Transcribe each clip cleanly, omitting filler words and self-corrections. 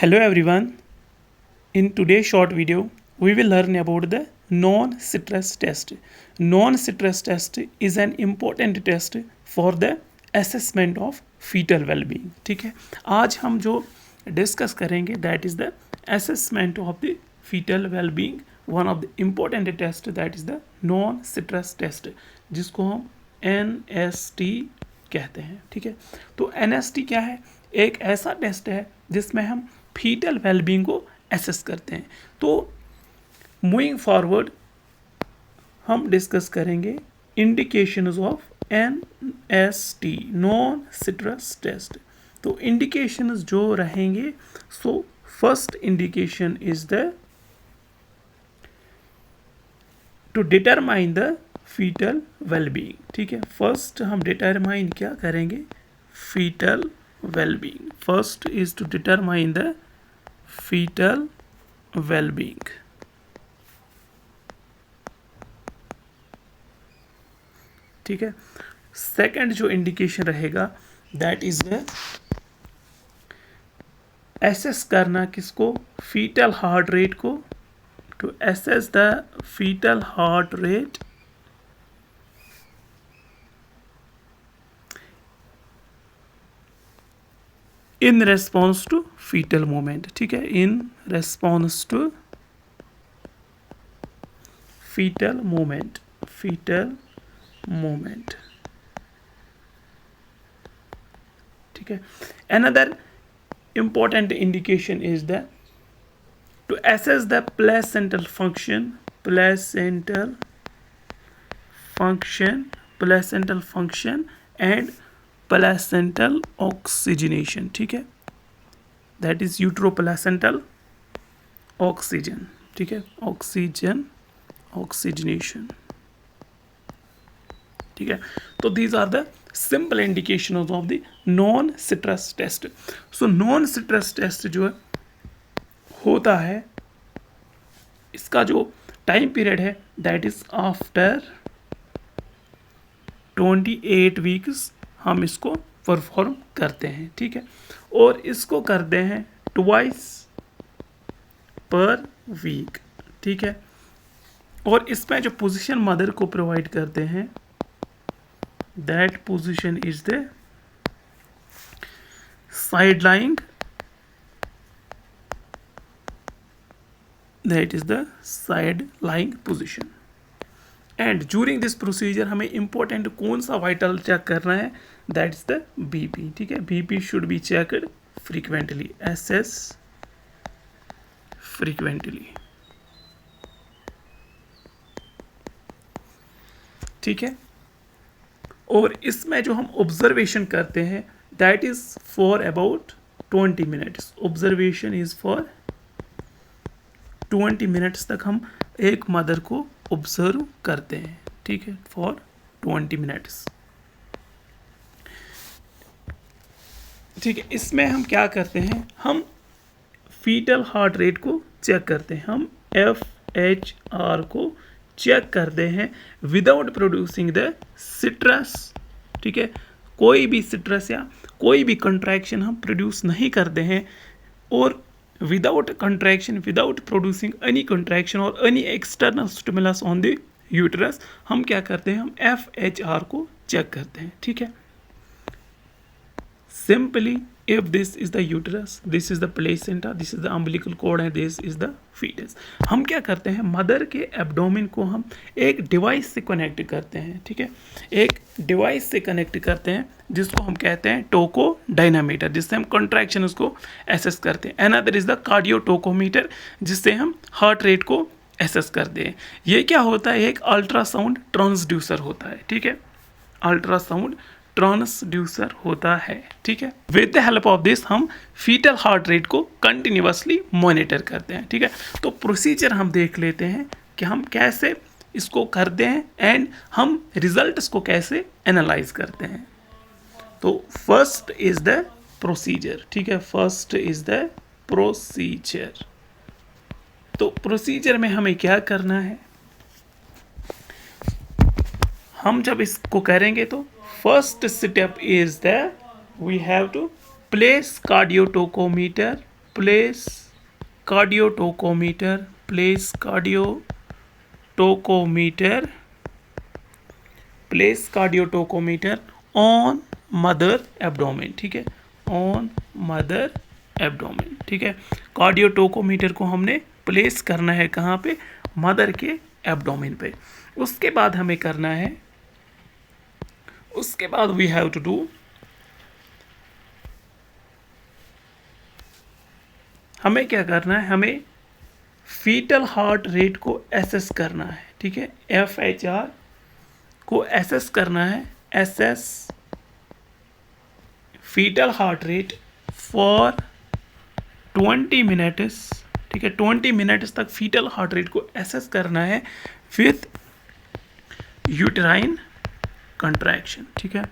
Hello everyone. In today's short video, we will learn about the non-stress test. Non-stress test is an important test for the assessment of fetal well-being. ठीक है, आज हम जो discuss करेंगे that is the assessment of the fetal well-being. One of the important test that is the non-stress test, जिसको हम NST कहते हैं. ठीक है, तो NST क्या है? एक ऐसा टेस्ट है जिसमें हम फीटल वेलबींग को एसेस करते हैं. तो मूविंग फॉरवर्ड हम डिस्कस करेंगे indications of NST, non stress test. तो इंडिकेशंस जो रहेंगे, so first indication is the to determine the fetal wellbeing. ठीक है, फर्स्ट हम डिटरमाइन क्या करेंगे? Fetal well-being. First is to determine the fetal well-being. ठीक है, सेकंड जो इंडिकेशन रहेगा दैट इज द एसेस करना किसको? फीटल हार्ट रेट को. To assess the fetal heart rate in response to fetal moment. ठीक है, in response to fetal moment. Fetal moment. ठीक है, another important indication is the to assess the placental function. Placental function and placental oxygenation. ठीक है, that is यूट्रोप्लेसेंटल oxygen. ठीक है, oxygenation. ठीक है, तो these are the simple indication of the non stress test. So non stress test जो है होता है, इसका जो टाइम पीरियड है दैट इज आफ्टर 28 वीक्स हम इसको परफॉर्म करते हैं. ठीक है, और इसको करते हैं ट्वाइस पर वीक. ठीक है, और इसमें जो पोजीशन मदर को प्रोवाइड करते हैं that position is the side lying. That is the side lying position. And during this procedure हमें इंपॉर्टेंट कौन सा वाइटल चेक करना है? That is the BP. ठीक है, BP should be checked frequently. Assess frequently. ठीक है, और इसमें जो हम ऑब्जर्वेशन करते हैं that is for about 20 minutes. Observation is for 20 minutes तक हम एक मदर को ऑब्जर्व करते हैं. ठीक है, फॉर 20 मिनट्स. ठीक है, इसमें हम क्या करते हैं? हम फीटल हार्ट रेट को चेक करते हैं. हम FHR को चेक करते हैं विदाउट प्रोड्यूसिंग द स्ट्रेस. ठीक है, कोई भी स्ट्रेस या कोई भी कंट्रैक्शन हम प्रोड्यूस नहीं करते हैं, और without contraction, without producing any contraction or any external stimulus on the uterus, हम क्या करते हैं? हम FHR को चेक करते हैं. ठीक है, simply if this is the uterus, this is the placenta, this is the umbilical cord and this is the fetus, हम क्या करते हैं? मदर के एब्डोमेन को हम एक डिवाइस से कनेक्ट करते हैं. ठीक है, एक डिवाइस से कनेक्ट करते हैं जिसको हम कहते हैं टोको डायनामीटर, जिससे हम कंट्रैक्शन उसको एसेस करते हैं. अनदर इज द कार्डियो टोकोमीटर, जिससे हम हार्ट रेट को एसेस करते हैं. ये क्या होता है? एक अल्ट्रासाउंड ट्रांसड्यूसर होता है. ठीक है, अल्ट्रासाउंड ट्रांसड्यूसर होता है. ठीक है, with the help of this हम फीटल हार्ट रेट को कंटिन्यूअसली मॉनिटर करते हैं. ठीक है, तो प्रोसीजर हम देख लेते हैं कि हम कैसे इसको करते हैं एंड हम रिजल्ट्स को कैसे एनालाइज करते हैं. तो फर्स्ट इज द प्रोसीजर. ठीक है, फर्स्ट इज द प्रोसीजर. तो प्रोसीजर में हमें क्या करना है? हम जब इसको करेंगे तो first step is that we have to place cardiotocometer place cardiotocometer, place cardiotocometer, place cardiotocometer on mother abdomen, ठीक है, ऑन मदर एब्डोमेन, ठीक है। कार्डियोटोकोमीटर को हमने प्लेस करना है कहाँ पे, मदर के एब्डोमेन पे। उसके बाद हमें करना है, उसके बाद वी हैव टू डू, हमें क्या करना है, हमें फीटल हार्ट रेट को एसेस करना है, ठीक है, FHR को एसेस करना है, assess fetal heart rate for 20 minutes, ठीक है, 20 मिनट्स तक फीटल हार्ट रेट को एसेस करना है विथ यूटेराइन कंट्रैक्शन, ठीक है,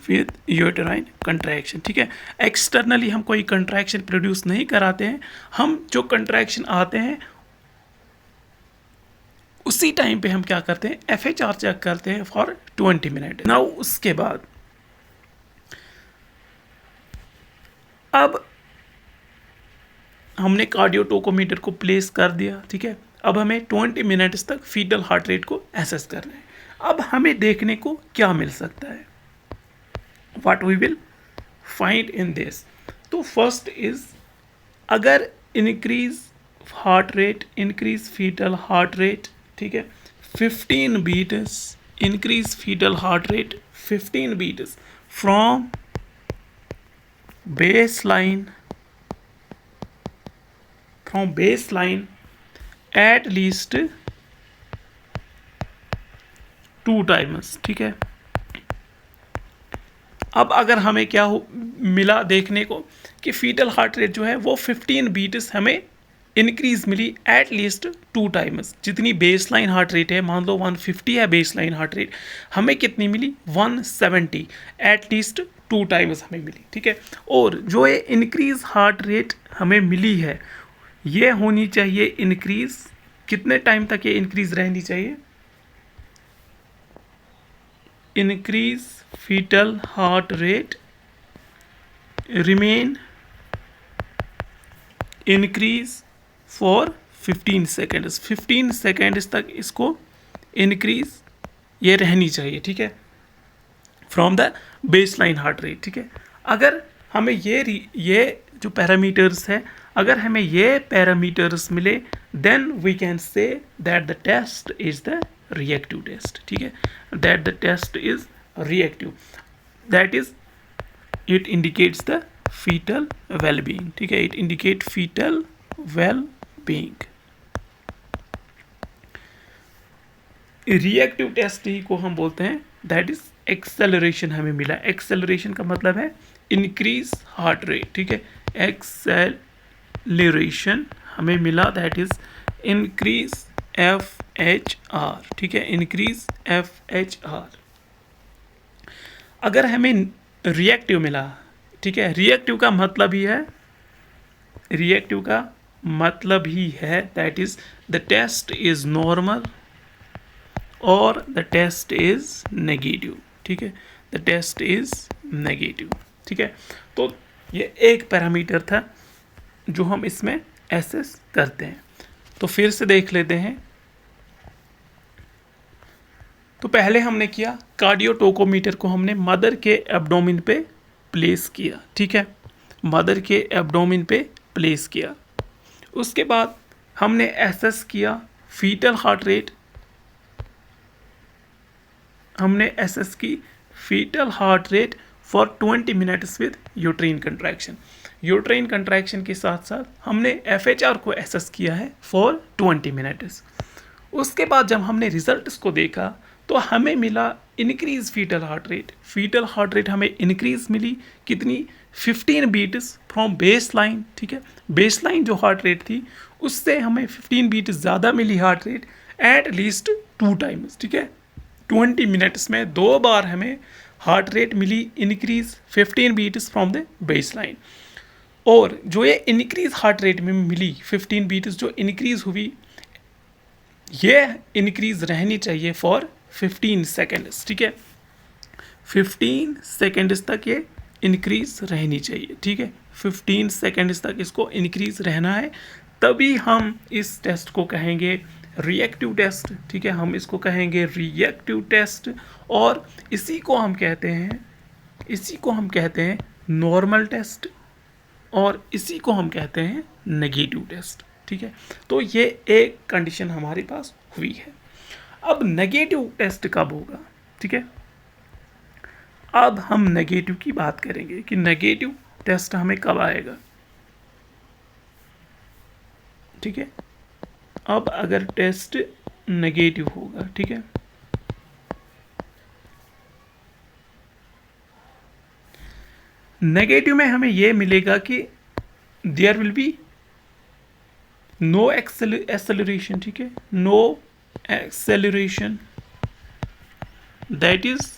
विथ यूटेराइन कंट्रैक्शन, ठीक है। एक्सटर्नली हम कोई कंट्रैक्शन प्रोड्यूस नहीं कराते हैं, हम जो कंट्रैक्शन आते हैं उसी टाइम पे हम क्या करते हैं, FHR चेक करते हैं फॉर 20 मिनट। नाउ उसके बाद अब हमने कार्डियोटोकोमीटर को प्लेस कर दिया, ठीक है। अब हमें 20 मिनट्स तक फीटल हार्ट रेट को एसेस करना है। अब हमें देखने को क्या मिल सकता है, what we will find in this. तो फर्स्ट इज, अगर increase heart rate, increase fetal heart rate, ठीक है, 15 beats, increase fetal heart rate 15 beats from baseline, from baseline at least 2 times, ठीक है। अब अगर हमें क्या मिला देखने को कि फीटल हार्ट रेट जो है वो 15 बीट्स हमें इंक्रीज मिली एट लीस्ट 2 टाइम्स। जितनी बेसलाइन हार्ट रेट है, मान लो 150 है बेसलाइन हार्ट रेट, हमें कितनी मिली 170, एट लीस्ट 2 टाइम्स हमें मिली, ठीक है। और जो ये इंक्रीज हार्ट रेट हमें मिली है ये होनी चाहिए इंक्रीज, कितने टाइम तक ये इंक्रीज रहनी चाहिए, increase fetal heart rate remain increase for 15 seconds, 15 seconds तक इसको इंक्रीज ये रहनी चाहिए, ठीक है, from the baseline heart rate, ठीक है। अगर हमें ये जो पैरामीटर्स है, अगर हमें ये पैरामीटर्स मिले then we can say that the test is the reactive test, ठीक है, that the test is reactive, that is it indicates the foetal well being, ठीक है, it indicate foetal well being. Reactive test ही को हम बोलते हैं that is acceleration हमें मिला। एक्सेलरेशन का मतलब है इंक्रीज हार्ट रेट, ठीक है, एक्सेलरेशन हमें मिला दैट इज इंक्रीज FHR, ठीक है, इंक्रीज FHR। अगर हमें रिएक्टिव मिला, ठीक है, रिएक्टिव का मतलब ही है, रिएक्टिव का मतलब ही है that is the test is normal और द टेस्ट इज नेगेटिव, ठीक है, द टेस्ट इज नेगेटिव, ठीक है। तो ये एक पैरामीटर था जो हम इसमें एसेस करते हैं। तो फिर से देख लेते हैं। तो पहले हमने किया, कार्डियोटोकोमीटर को हमने मदर के एब्डोमेन पे प्लेस किया, ठीक है, मदर के एब्डोमेन पे प्लेस किया। उसके बाद हमने एसेस किया फीटल हार्ट रेट, हमने एसेस की fetal heart rate for 20 minutes with uterine contraction. Uterine contraction के साथ साथ हमने FHR को एसेस किया है फॉर 20 मिनट्स। उसके बाद जब हमने रिजल्ट्स को देखा तो हमें मिला increase fetal heart rate. Foetal heart rate हमें इंक्रीज मिली कितनी, 15 बीट्स फ्रॉम बेस लाइन, ठीक है, बेस लाइन जो हार्ट रेट थी उससे हमें 15 बीट्स ज़्यादा मिली heart rate at least 2 times, ठीक है, 20 मिनट्स में 2 बार हमें हार्ट रेट मिली increase 15 beats from the baseline. और जो ये इंक्रीज हार्ट रेट में मिली 15 बीट्स जो इंक्रीज हुई, ये इंक्रीज रहनी चाहिए फॉर 15 सेकेंड्स, ठीक है, 15 सेकेंड्स तक ये इंक्रीज रहनी चाहिए, ठीक है। 15 सेकेंड्स तक इसको इंक्रीज रहना है, तभी हम इस टेस्ट को कहेंगे रिएक्टिव टेस्ट, ठीक है। हम इसको कहेंगे रिएक्टिव टेस्ट, और इसी को हम कहते हैं नॉर्मल टेस्ट, और इसी को हम कहते हैं नेगेटिव टेस्ट, ठीक है। तो ये एक कंडीशन हमारे पास हुई है। अब नेगेटिव टेस्ट कब होगा, ठीक है। अब हम नेगेटिव की बात करेंगे कि नेगेटिव टेस्ट हमें कब आएगा, ठीक है। अब अगर टेस्ट नेगेटिव होगा, ठीक है, नेगेटिव में हमें यह मिलेगा कि there will be no acceleration, ठीक है, no acceleration, that is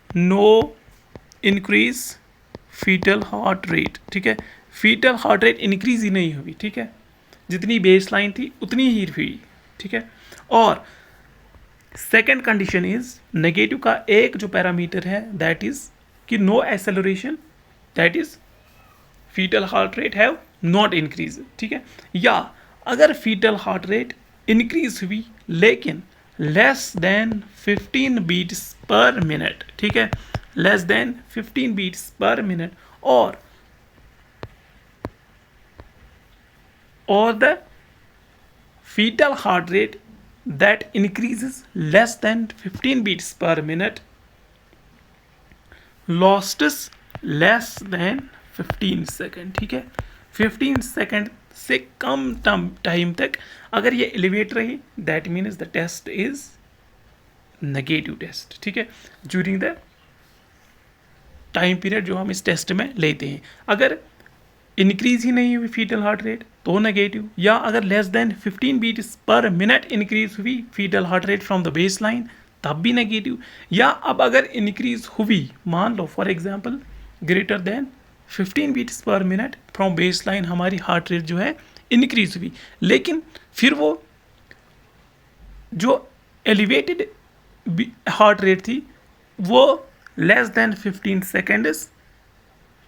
no increase fetal heart rate, ठीक है। फीटल हार्ट रेट इंक्रीज ही नहीं हुई, ठीक है, जितनी बेस लाइन थी उतनी ही हुई, ठीक है। और सेकेंड कंडीशन इज नेगेटिव का एक जो पैरामीटर है दैट इज कि no acceleration, that is fetal heart rate have not increase, ठीक है। या अगर फीटल हार्ट रेट इंक्रीज हुई लेकिन less than 15 beats per minute, ठीक है, less than 15 beats per minute, or the fetal heart rate that increases less than 15 beats per minute lasts less than 15 second, ठीक है। 15 सेकेंड से कम time तक अगर ये एलिवेट रही, that means the test is negative test, ठीक है, ड्यूरिंग द टाइम पीरियड जो हम इस टेस्ट में लेते हैं। अगर इंक्रीज ही नहीं हुई फीटल हार्ट रेट तो नेगेटिव, या अगर less than 15 beats per minute increase हुई foetal heart rate from the baseline तब भी नेगेटिव, या अब अगर इंक्रीज हुई, मान लो for example greater than 15 beats per minute from baseline हमारी हार्ट रेट जो है इंक्रीज हुई, लेकिन फिर वो जो एलिवेटेड हार्ट रेट थी वो लेस देन 15 सेकेंड्स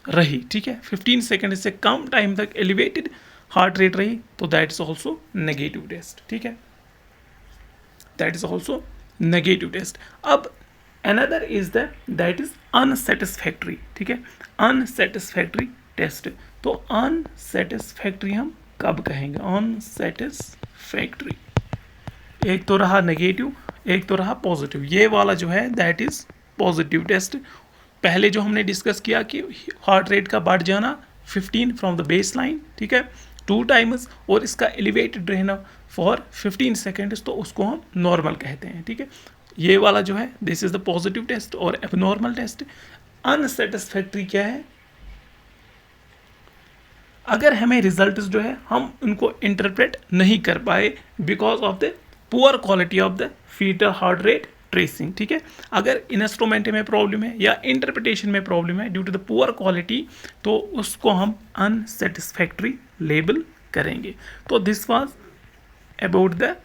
रही, ठीक है, 15 सेकेंड से कम टाइम तक एलिवेटेड हार्ट रेट रही, तो that is also negative test, ठीक है, that is also negative test. अब another is that is unsatisfactory, ठीक है, अनसेटिस्फैक्ट्री टेस्ट। तो अनसेटिस्फैक्ट्री हम कब कहेंगे, अनसेटिस्फैक्ट्री, एक तो रहा नेगेटिव, एक तो रहा पॉजिटिव, ये वाला जो है दैट इज पॉजिटिव टेस्ट। पहले जो हमने डिस्कस किया कि हार्ट रेट का बढ़ जाना 15 फ्रॉम द बेस लाइन, ठीक है, 2 टाइम्स, और इसका एलिवेटेड रहना फॉर 15 सेकेंड्स, तो उसको हम नॉर्मल कहते हैं, ठीक है। ये वाला जो है this is the positive test और एबनॉर्मल टेस्ट। अनसेटिस्फैक्ट्री क्या है, अगर हमें रिजल्ट्स जो है हम उनको इंटरप्रेट नहीं कर पाए because of the poor quality of the fetal heart rate tracing, ठीक है। अगर इंस्ट्रूमेंट में प्रॉब्लम है या इंटरप्रिटेशन में प्रॉब्लम है due to the poor quality, तो उसको हम अनसेटिस्फैक्ट्री लेबल करेंगे। तो this was about the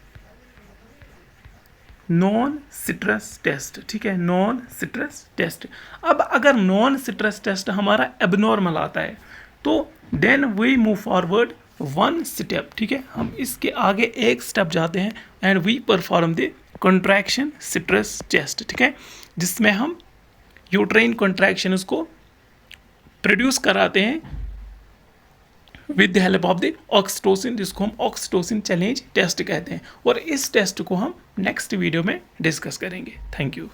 non stress test, ठीक है, नॉन सिट्रस टेस्ट। अब अगर नॉन सिट्रस टेस्ट हमारा एबनॉर्मल आता है तो then we move forward 1 step, ठीक है, हम इसके आगे एक स्टेप जाते हैं and we perform the contraction stress test, ठीक है, जिसमें हम यूट्राइन कॉन्ट्रैक्शन उसको प्रोड्यूस कराते हैं with the help of the oxytocin, जिसको हम ऑक्सीटोसिन चैलेंज टेस्ट कहते हैं, और इस टेस्ट को हम नेक्स्ट वीडियो में डिस्कस करेंगे। Thank you.